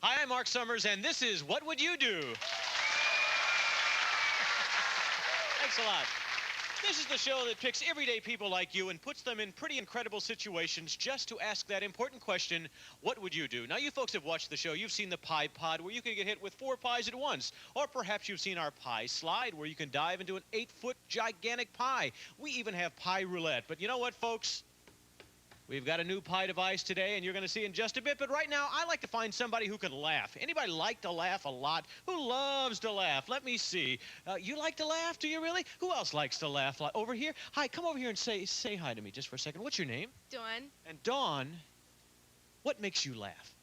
Hi, I'm Marc Summers, and this is What Would You Do? Thanks a lot. This is the show that picks everyday people like you and puts them in pretty incredible situations just to ask that important question, what would you do? Now, you folks have watched the show. You've seen the Pie Pod, where you can get hit with 4 pies at once. Or perhaps you've seen our Pie Slide, where you can dive into an 8-foot gigantic pie. We even have Pie Roulette. But you know what, folks? We've got a new pie device today, and you're going to see in just a bit. But right now, I like to find somebody who can laugh. Anybody like to laugh a lot? Who loves to laugh? Let me see. You like to laugh? Do you really? Who else likes to laugh? Over here? Hi, come over here and say hi to me just for a second. What's your name? Dawn. And Dawn, what makes you laugh?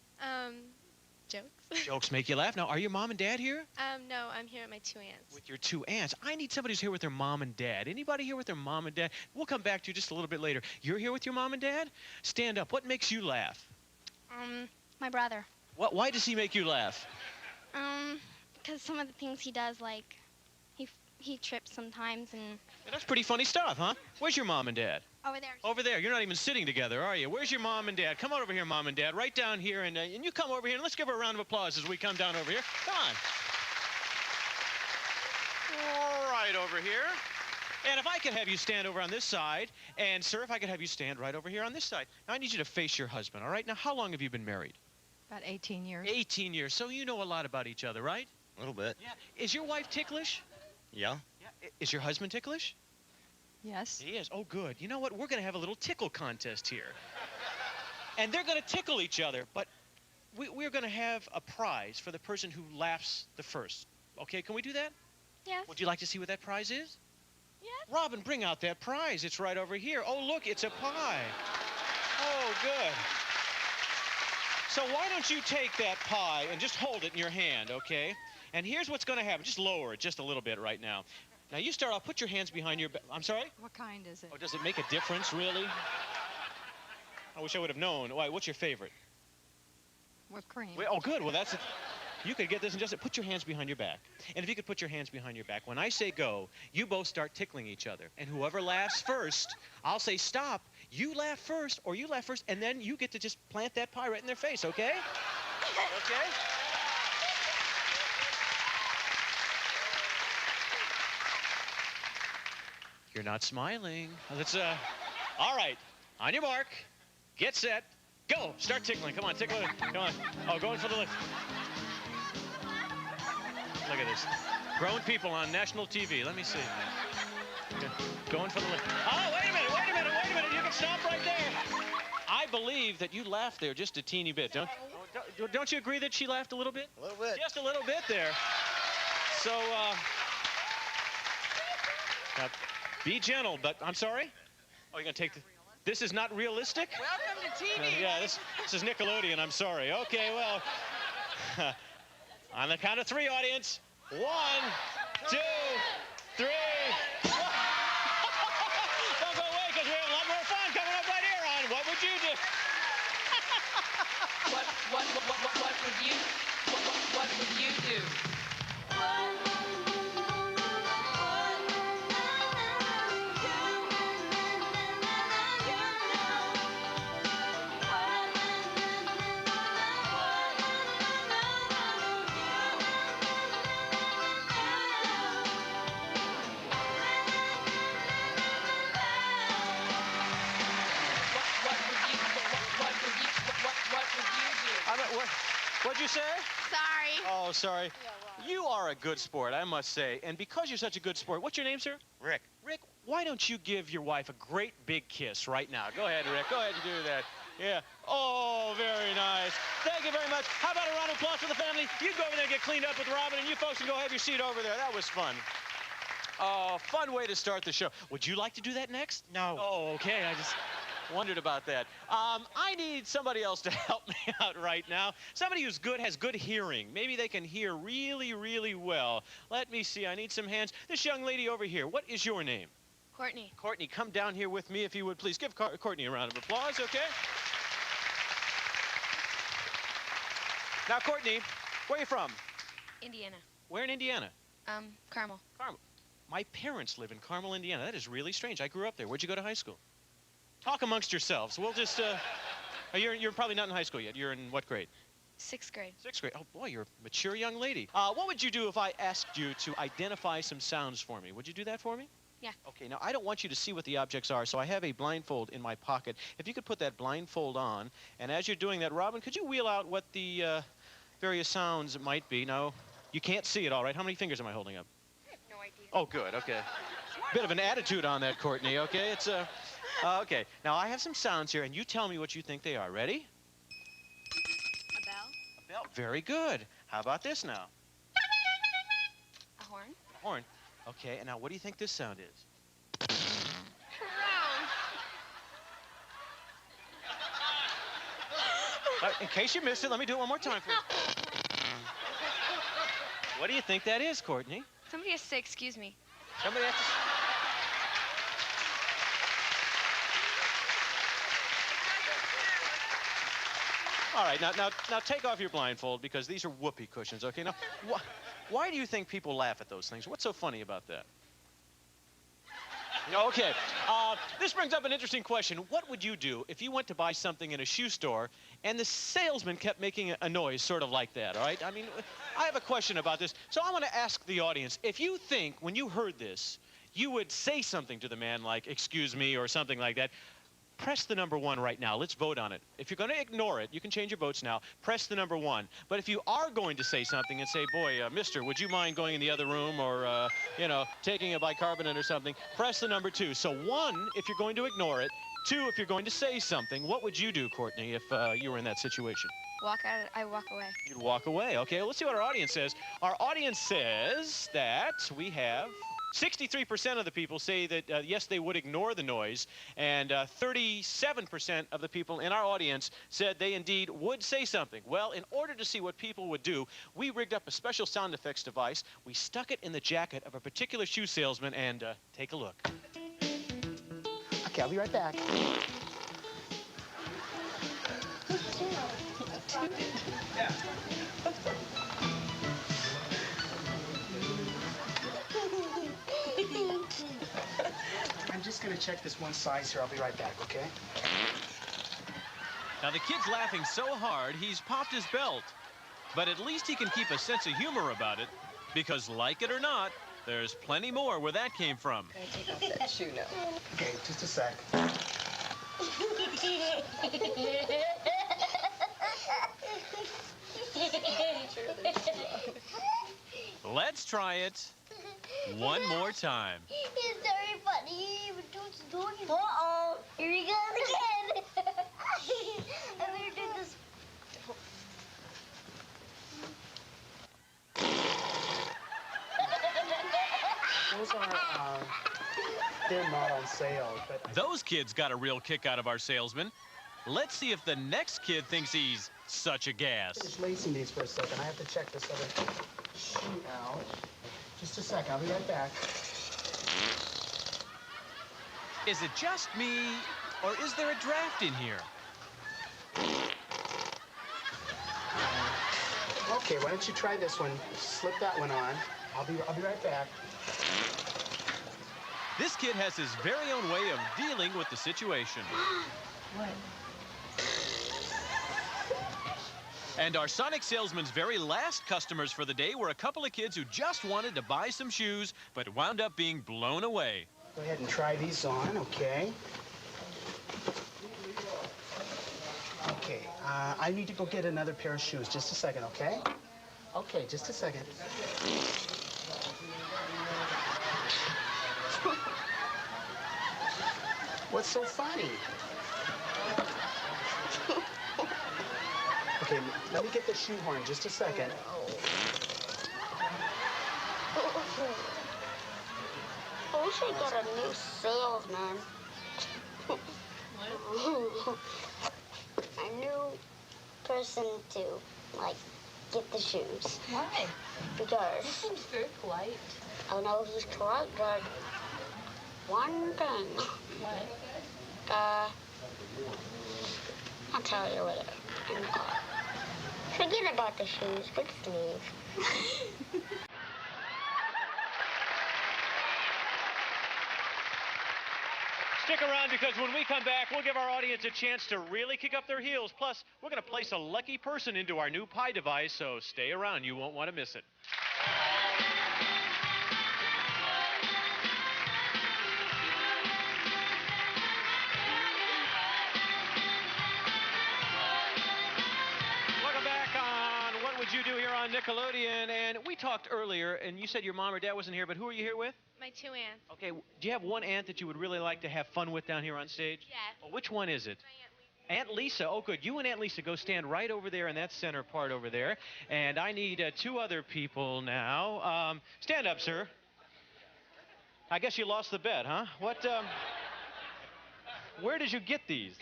Jokes. Jokes make you laugh. Now, are your mom and dad here? No, I'm here with my 2 aunts. With your 2 aunts. I need somebody who's here with their mom and dad. Anybody here with their mom and dad? We'll come back to you just a little bit later. You're here with your mom and dad? Stand up. What makes you laugh? My brother. Why does he make you laugh? Because some of the things he does, like, he trips sometimes and... Yeah, that's pretty funny stuff, huh? Where's your mom and dad? Over there. Over there. You're not even sitting together, are you? Where's your mom and dad? Come on over here, mom and dad. Right down here, and you come over here, and let's give her a round of applause as we come down over here. Come on. Right over here. And if I could have you stand over on this side, and, sir, if I could have you stand right over here on this side. Now, I need you to face your husband, all right? Now, how long have you been married? About 18 years. 18 years. So you know a lot about each other, right? A little bit. Yeah. Is your wife ticklish? Yeah. Yeah. Is your husband ticklish? Yes. He is. Oh, good. You know what? We're going to have a little tickle contest here. And they're going to tickle each other, but we're going to have a prize for the person who laughs the first. Okay, can we do that? Yes. Would you like to see what that prize is? Yes. Robin, bring out that prize. It's right over here. Oh, look, it's a pie. Oh, good. So why don't you take that pie and just hold it in your hand, okay? And here's what's going to happen. Just lower it just a little bit right now. Now, you start off. Put your hands behind your back. I'm sorry? What kind is it? Oh, does it make a difference, really? I wish I would have known. Why, what's your favorite? With cream. Wait, oh, good. Well, that's it. You could get this in just put your hands behind your back. And if you could put your hands behind your back, when I say go, you both start tickling each other. And whoever laughs first, I'll say stop. You laugh first, or you laugh first, and then you get to just plant that pie right in their face, okay? Okay? You're not smiling. Let's, all right. On your mark. Get set. Go. Start tickling. Come on, tickle it. Come on. Oh, going for the lift. Look at this. Grown people on national TV. Let me see. Okay. Going for the lift. Oh, wait a minute. Wait a minute. Wait a minute. You can stop right there. I believe that you laughed there just a teeny bit. Don't you agree that she laughed a little bit? A little bit. Just a little bit there. So, now, be gentle, but I'm sorry? Oh, you're going to take the... This is not realistic? Welcome to TV. Yeah, this is Nickelodeon. I'm sorry. Okay, well... On the count of 3, audience. 1, 2, 3. Don't go away, because we have a lot more fun coming up right here on What Would You Do? What would you do? What'd you say? Sorry. Oh, sorry. You are a good sport, I must say. And because you're such a good sport, what's your name, sir? Rick. Rick, why don't you give your wife a great big kiss right now? Go ahead, Rick. Go ahead and do that. Yeah. Oh, very nice. Thank you very much. How about a round of applause for the family? You go over there and get cleaned up with Robin, and you folks can go have your seat over there. That was fun. Oh, fun way to start the show. Would you like to do that next? No. Oh, okay. I just wondered about that. I need somebody else to help me out right now. Somebody who's good, has good hearing. Maybe they can hear really, really well. Let me see. I need some hands. This young lady over here, what is your name? Courtney. Courtney, come down here with me if you would, please. Give Courtney a round of applause, okay? Now, Courtney, where are you from? Indiana. Where in Indiana? Carmel. Carmel. My parents live in Carmel, Indiana. That is really strange. I grew up there. Where'd you go to high school? Talk amongst yourselves. We'll just, you're probably not in high school yet. You're in what grade? 6th grade. 6th grade. Oh, boy, you're a mature young lady. What would you do if I asked you to identify some sounds for me? Would you do that for me? Yeah. Okay, now I don't want you to see what the objects are, so I have a blindfold in my pocket. If you could put that blindfold on, and as you're doing that, Robin, could you wheel out what the various sounds might be? Now, you can't see it, all right? How many fingers am I holding up? I have no idea. Oh, good, okay. Bit of an attitude on that, Courtney, okay? It's, okay. Now, I have some sounds here, and you tell me what you think they are. Ready? A bell. A bell. Very good. How about this now? A horn. A horn. Okay, and now what do you think this sound is? In case you missed it, let me do it one more time for you. What do you think that is, Courtney? Somebody has to say, excuse me. Somebody has to... All right, now take off your blindfold because these are whoopee cushions, okay? Now, why do you think people laugh at those things? What's so funny about that? Okay, this brings up an interesting question. What would you do if you went to buy something in a shoe store and the salesman kept making a noise sort of like that, all right? I mean, I have a question about this, so I want to ask the audience, if you think when you heard this, you would say something to the man like, excuse me, or something like that, press the number 1 right now. Let's vote on it. If you're going to ignore it, you can change your votes now. Press the number 1. But if you are going to say something and say, boy, mister, would you mind going in the other room or, you know, taking a bicarbonate or something, press the number 2. So 1, if you're going to ignore it. 2, if you're going to say something. What would you do, Courtney, if you were in that situation? I walk away. You'd walk away. Okay, well, let's see what our audience says. Our audience says that we have 63% of the people say that, yes, they would ignore the noise, and 37% of the people in our audience said they indeed would say something. Well, in order to see what people would do, we rigged up a special sound effects device. We stuck it in the jacket of a particular shoe salesman, and take a look. Okay, I'll be right back. I'm just gonna check this one size here. I'll be right back, okay? Now, the kid's laughing so hard, he's popped his belt. But at least he can keep a sense of humor about it, because like it or not, there's plenty more where that came from. Take off that shoe now. Okay, just a sec. Let's try it one more time. It's very funny, but don't uh-oh, here he goes again. I better do this. Those are, they're not on sale, but... Those kids got a real kick out of our salesman. Let's see if the next kid thinks he's such a gas. Just lacing these for a second. I have to check this other shoe out. Just a second. I'll be right back. Is it just me, or is there a draft in here? Okay, why don't you try this one? Slip that one on. I'll be right back. This kid has his very own way of dealing with the situation. What? And our Sonic salesman's very last customers for the day were a couple of kids who just wanted to buy some shoes, but wound up being blown away. Go ahead and try these on, okay? Okay, I need to go get another pair of shoes. Just a second, okay? Okay, just a second. What's so funny? Okay, let me get the shoehorn. Just a second. I wish I got a new salesman. A new person to, like, get the shoes. Why? Because He seems very polite. I know he's correct, but one thing. What? I'll tell you later in the car. Forget about the shoes. Let's leave. Stick around because when we come back, we'll give our audience a chance to really kick up their heels. Plus, we're going to place a lucky person into our new pie device, so stay around. You won't want to miss it. Welcome back on What Would You Do here on Nickelodeon. And we talked earlier, and you said your mom or dad wasn't here, but who are you here with? My 2 aunts. Okay, do you have one aunt that you would really like to have fun with down here on stage? Yes. Well, which one is it? Aunt Lisa. Oh, good. You and Aunt Lisa go stand right over there in that center part over there. And I need 2 other people now. Stand up, sir. I guess you lost the bet, huh? What, where did you get these?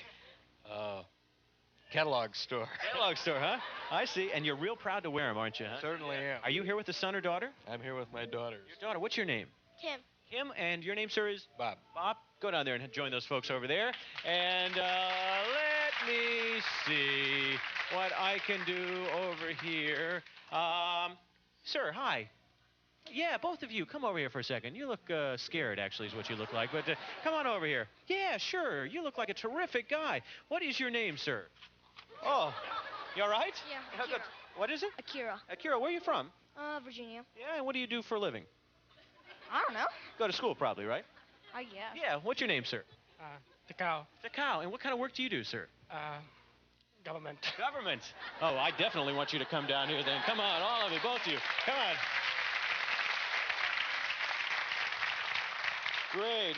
Catalog store. Catalog store, huh? I see. And you're real proud to wear them, aren't you, huh? Certainly am. Are you here with the son or daughter? I'm here with my daughters. Your daughter. What's your name? Kim. Kim, and your name, sir, is? Bob. Bob, go down there and join those folks over there. And let me see what I can do over here. Sir, hi. Yeah, both of you, come over here for a second. You look scared, actually, is what you look like. But come on over here. Yeah, sure. You look like a terrific guy. What is your name, sir? Oh, you all right? Yeah, How good. Akira. What is it? Akira. Akira, where are you from? Virginia. Yeah, and what do you do for a living? I don't know. Go to school, probably, right? I guess. Yeah, what's your name, sir? Takao, Takao. And what kind of work do you do, sir? government. Government. Oh, I definitely want you to come down here then. Come on, all of you, both of you. Come on. Great.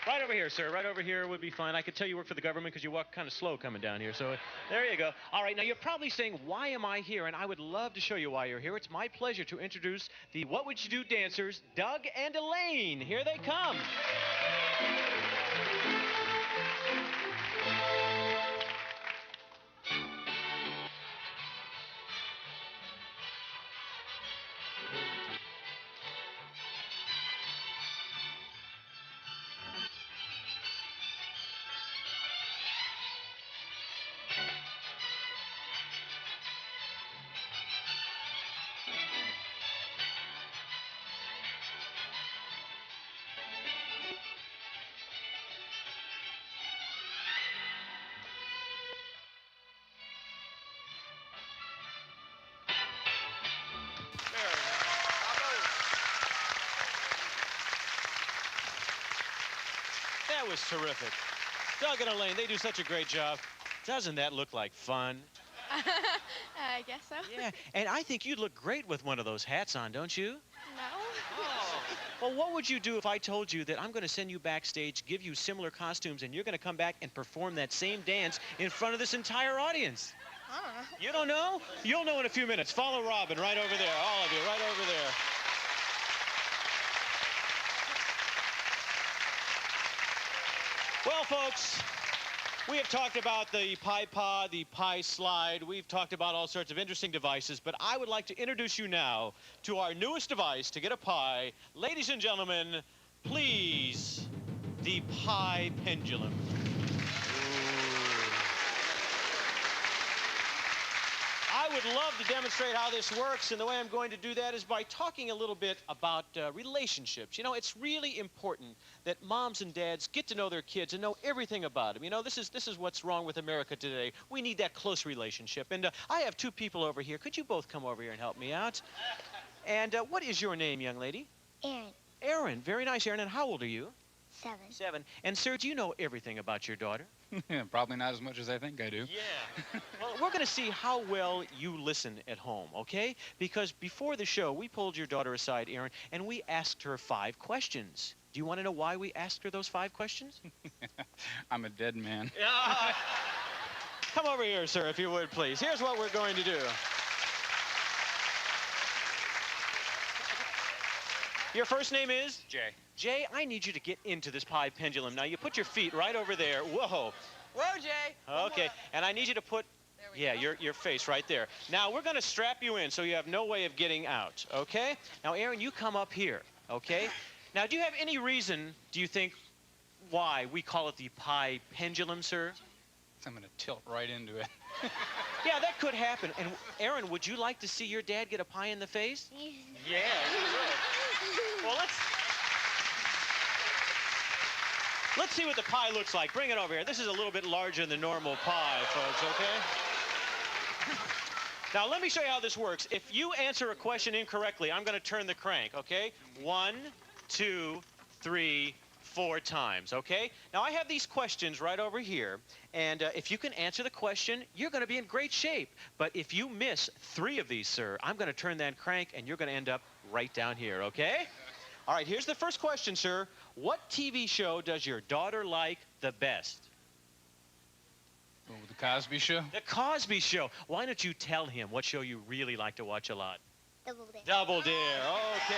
Right over here, sir. Right over here would be fine. I could tell you work for the government because you walk kind of slow coming down here. So there you go. All right, now you're probably saying, why am I here? And I would love to show you why you're here. It's my pleasure to introduce the What Would You Do dancers, Doug and Elaine. Here they come. That was terrific. Doug and Elaine, they do such a great job. Doesn't that look like fun? I guess so. Yeah, and I think you'd look great with one of those hats on, don't you? No. Well, what would you do if I told you that I'm going to send you backstage, give you similar costumes, and you're going to come back and perform that same dance in front of this entire audience? I don't know. You don't know? You'll know in a few minutes. Follow Robin right over there. All of you, right over there. Well, folks, we have talked about the pie pod, the pie slide. We've talked about all sorts of interesting devices, but I would like to introduce you now to our newest device to get a pie. Ladies and gentlemen, please, the pie pendulum. I would love to demonstrate how this works, and the way I'm going to do that is by talking a little bit about relationships. You know, it's really important that moms and dads get to know their kids and know everything about them. You know, this is what's wrong with America today. We need that close relationship. And I have 2 people over here. Could you both come over here and help me out? And what is your name, young lady? Aaron, Aaron. Very nice, Aaron. And how old are you? 7. 7. And, sir, do you know everything about your daughter? Probably not as much as I think I do. Yeah. Well, we're going to see how well you listen at home, okay? Because before the show, we pulled your daughter aside, Aaron, and we asked her 5 questions. Do you want to know why we asked her those 5 questions? I'm a dead man. Come over here, sir, if you would, please. Here's what we're going to do. Your first name is? Jay. Jay, I need you to get into this pie pendulum. Now, you put your feet right over there. Whoa. Whoa, Jay. Okay, and I need you to put, your face right there. Now, we're going to strap you in so you have no way of getting out, okay? Now, Aaron, you come up here, okay? Now, do you have any reason, do you think, why we call it the pie pendulum, sir? I'm going to tilt right into it. Yeah, that could happen. And, Aaron, would you like to see your dad get a pie in the face? Yeah, you would. Well, let's... Let's see what the pie looks like. Bring it over here. This is a little bit larger than normal pie, folks, okay? Now, let me show you how this works. If you answer a question incorrectly, I'm going to turn the crank, okay? 1, 2, 3, 4 times, okay? Now, I have these questions right over here, and if you can answer the question, you're going to be in great shape. But if you miss 3 of these, sir, I'm going to turn that crank, and you're going to end up right down here, okay? All right, here's the first question, sir. What TV show does your daughter like the best? Oh, the Cosby Show? The Cosby Show. Why don't you tell him what show you really like to watch a lot? Double Dare. Double Dare, okay.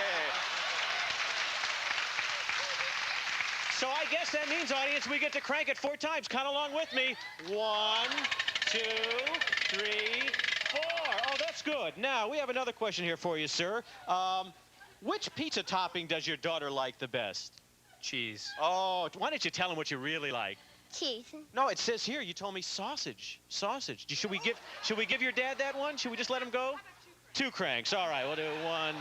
So I guess that means, audience, we get to crank it 4 times. Count along with me. 1, 2, 3, 4. Oh, that's good. Now, we have another question here for you, sir. Which pizza topping does your daughter like the best? Cheese. Oh, why don't you tell him what you really like? Cheese. No, it says here, you told me sausage. Sausage. Should we give your dad that one? Should we just let him go? 2 cranks. All right, we'll do 1,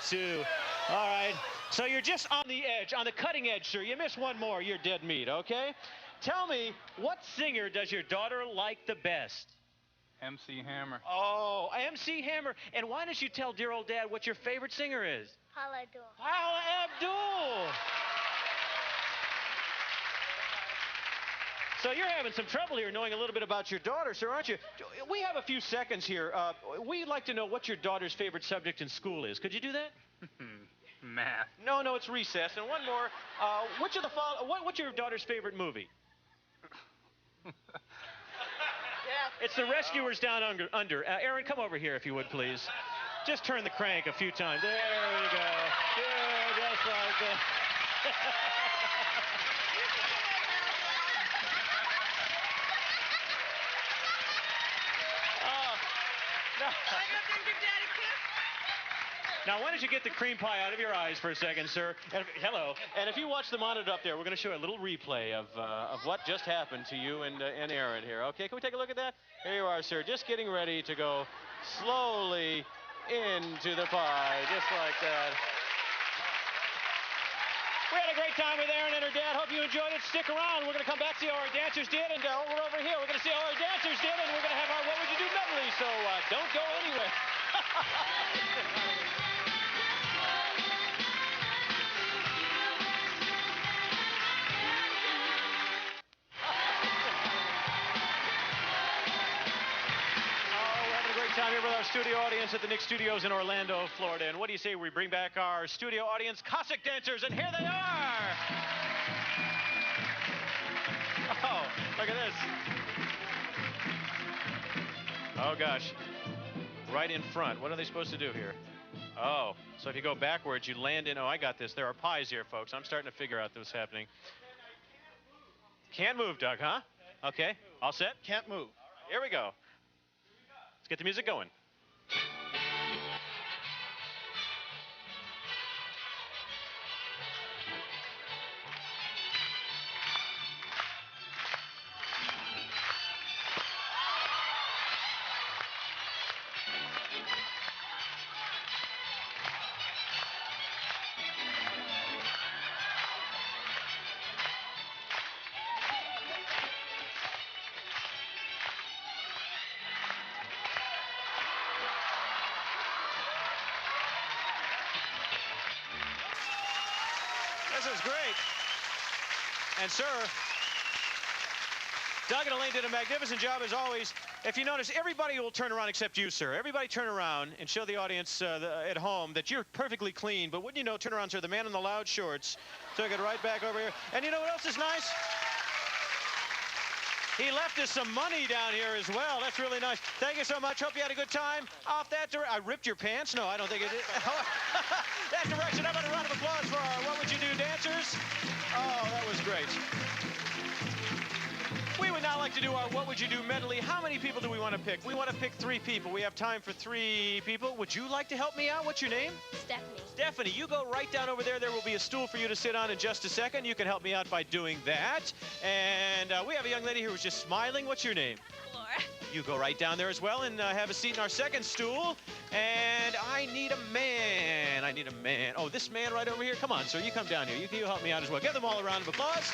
2. All right. So you're just on the edge, on the cutting edge, sir. You miss 1 more, you're dead meat, okay? Tell me, what singer does your daughter like the best? MC Hammer. Oh, MC Hammer. And why don't you tell dear old dad what your favorite singer is? Paula Abdul. Paula Abdul. So you're having some trouble here knowing a little bit about your daughter, sir, aren't you? We have a few seconds here. We'd like to know what your daughter's favorite subject in school is. Could you do that? Math. No, it's recess. And one more. What's your daughter's favorite movie? It's The Rescuers Down Under. Aaron, come over here if you would, please. Just turn the crank a few times. There we go. Yeah, just like that. Now, why don't you get the cream pie out of your eyes for a second, sir? And hello. And if you watch the monitor up there, we're going to show a little replay of what just happened to you and Aaron here. Okay, can we take a look at that? Here you are, sir, just getting ready to go slowly into the pie, just like that. We had a great time with Aaron and her dad. Hope you enjoyed it. Stick around. We're going to come back, see how our dancers did. And over here, we're going to see how our dancers did. And we're going to have our What Would You Do medley. So don't go anywhere. Time here with our studio audience at the Nick Studios in Orlando, Florida. And what do you say we bring back our studio audience Cossack dancers? And here they are! Oh, look at this. Oh, gosh. Right in front. What are they supposed to do here? Oh, so if you go backwards, you land in... Oh, I got this. There are pies here, folks. I'm starting to figure out what's happening. Can't move, Doug, huh? Okay. All set? Can't move. Here we go. Get the music going. This is great. And, sir, Doug and Elaine did a magnificent job, as always. If you notice, everybody will turn around except you, sir. Everybody turn around and show the audience at home that you're perfectly clean. But wouldn't you know, turn around, sir, the man in the loud shorts took it right back over here. And you know what else is nice? He left us some money down here as well. That's really nice. Thank you so much. Hope you had a good time. Off that direction. I ripped your pants? No, I don't think it did. That direction. How about a round of applause for our What Would You Do dancers? Oh, that was great. We would now like to do our What Would You Do medley. How many people do we want to pick? We want to pick 3 people. We have time for 3 people. Would you like to help me out? What's your name? Stephanie. Stephanie, you go right down over there. There will be a stool for you to sit on in just a second. You can help me out by doing that. And we have a young lady who was just smiling. What's your name? Laura. You go right down there as well and have a seat in our second stool. And I need a man. I need a man. Oh, this man right over here. Come on, sir. You come down here. You help me out as well. Give them all a round of applause.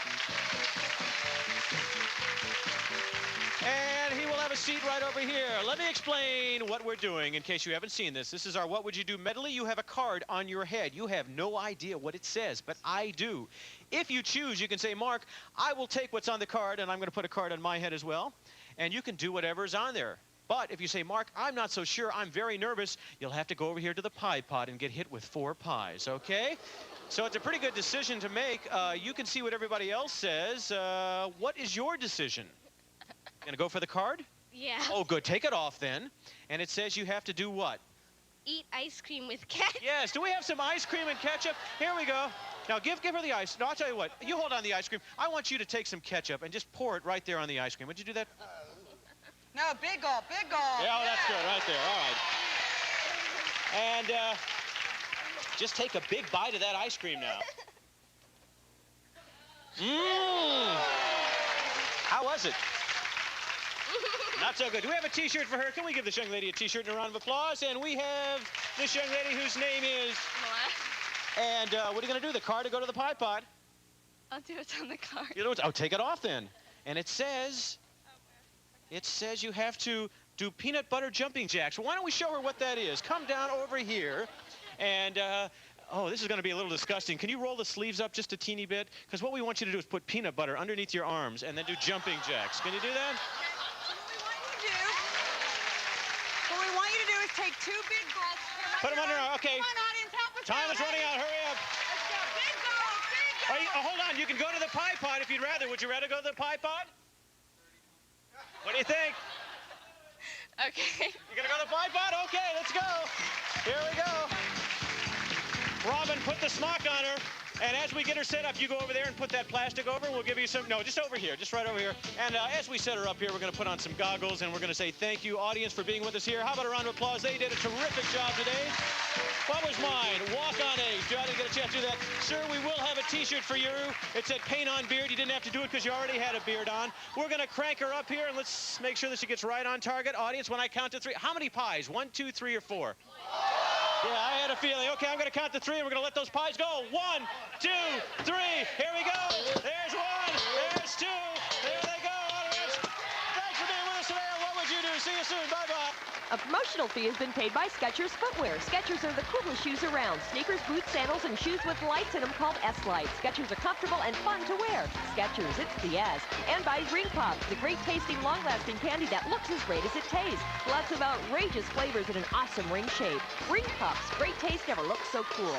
And he will have a seat right over here. Let me explain what we're doing in case you haven't seen this. This is our What Would You Do medley. You have a card on your head. You have no idea what it says, but I do. If you choose, you can say, Mark, I will take what's on the card, and I'm going to put a card on my head as well. And you can do whatever's on there. But if you say, Mark, I'm not so sure, I'm very nervous, you'll have to go over here to the pie pot and get hit with 4 pies, okay? So it's a pretty good decision to make. You can see what everybody else says. What is your decision? Gonna go for the card? Yeah. Oh, good. Take it off then. And it says you have to do what? Eat ice cream with ketchup. Yes. Do we have some ice cream and ketchup? Here we go. Now give her the ice. No, I'll tell you what. You hold on the ice cream. I want you to take some ketchup and just pour it right there on the ice cream. Would you do that? No, big gulp, big gulp. Yeah, oh, that's good. Right there. All right. And just take a big bite of that ice cream now. Mmm. How was it? Not so good. Do we have a T-shirt for her? Can we give this young lady a T-shirt and a round of applause? And we have this young lady whose name is... And what are you going to do? The card to go to the pie pot? I'll do what's on the card. You know what? Oh, take it off then. And it says... It says you have to do peanut butter jumping jacks. Why don't we show her what that is? Come down over here. And... oh, this is going to be a little disgusting. Can you roll the sleeves up just a teeny bit? Because what we want you to do is put peanut butter underneath your arms and then do jumping jacks. Can you do that? What we want you to do is take 2 big gulps. Put them under. Okay. Come on, audience, help us Time out. is running out. Hurry up. Let's go. Big gulp, big gulp. Hold on. You can go to the pie pot if you'd rather. Would you rather go to the pie pot? What do you think? Okay. You're going to go to the pie pot? Okay, let's go. Here we go. Robin, put the smock on her. And as we get her set up, you go over there and put that plastic over. We'll give you some, no, just over here, just right over here. And as we set her up here, we're going to put on some goggles, and we're going to say thank you, audience, for being with us here. How about a round of applause? They did a terrific job today. What was mine? Walk on Age. I didn't get a chance to do that. Sir, we will have a T-shirt for you. It said paint on beard. You didn't have to do it because you already had a beard on. We're going to crank her up here, and let's make sure that she gets right on target. Audience, when I count to 3, how many pies? 1, 2, 3, or 4? Yeah, I had a feeling. Okay, I'm going to count to 3, and we're going to let those pies go. 1, 2, 3. Here we go. There's 1. There's 2. There they go, audience. Thanks for being with us today. What would you do? See you soon. Bye-bye. A promotional fee has been paid by Skechers Footwear. Skechers are the coolest shoes around. Sneakers, boots, sandals, and shoes with lights in them called S-Lights. Skechers are comfortable and fun to wear. Skechers, it's the S. And by Ring Pops, the great-tasting, long-lasting candy that looks as great as it tastes. Lots of outrageous flavors in an awesome ring shape. Ring Pops, great taste never looks so cool.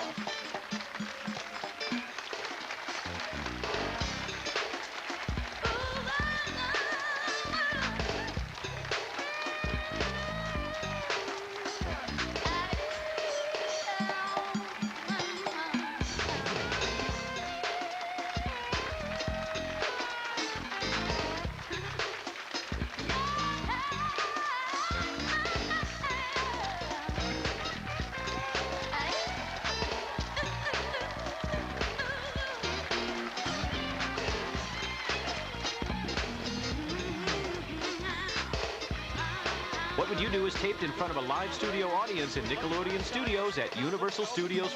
What Would You Do is taped in front of a live studio audience in Nickelodeon Studios at Universal Studios.